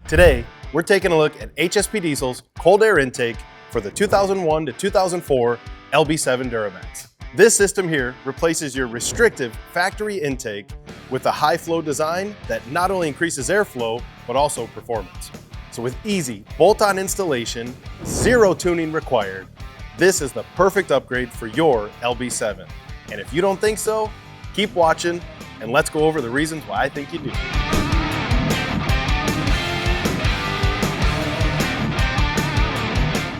Today, we're taking a look at HSP Diesel's cold air intake for the 2001 to 2004 LB7 Duramax. This system here replaces your restrictive factory intake with a high flow design that not only increases airflow, but also performance. So with easy bolt-on installation, zero tuning required, this is the perfect upgrade for your LB7. And if you don't think so, keep watching and let's go over the reasons why I think you do.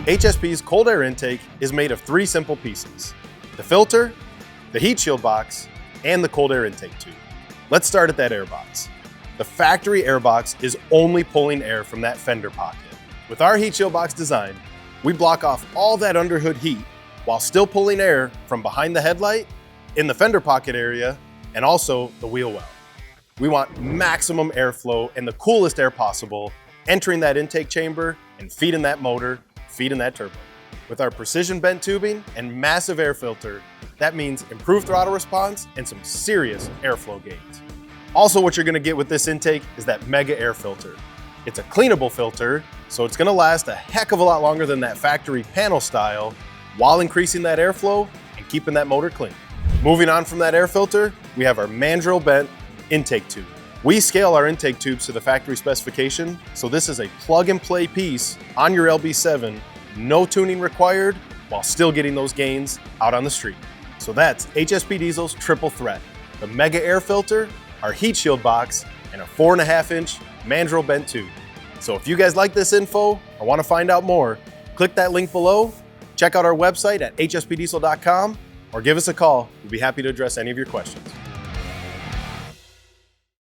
HSP's cold air intake is made of three simple pieces: the filter, the heat shield box, and the cold air intake tube. Let's start at that air box. The factory air box is only pulling air from that fender pocket. With our heat shield box design, we block off all that underhood heat while still pulling air from behind the headlight, in the fender pocket area, and also the wheel well. We want maximum airflow and the coolest air possible entering that intake chamber and feeding that motor, feeding that turbo. With our precision bent tubing and massive air filter, that means improved throttle response and some serious airflow gains. Also, what you're gonna get with this intake is that mega air filter. It's a cleanable filter, so it's gonna last a heck of a lot longer than that factory panel style while increasing that airflow and keeping that motor clean. Moving on from that air filter, we have our Mandrel bent intake tube. We scale our intake tubes to the factory specification, so this is a plug and play piece on your LB7, no tuning required, while still getting those gains out on the street. So that's HSP Diesel's triple threat: the mega air filter, our heat shield box, and a 4.5-inch Mandrel bent tube. So if you guys like this info or want to find out more, click that link below, check out our website at hspdiesel.com, or give us a call. We'd be happy to address any of your questions.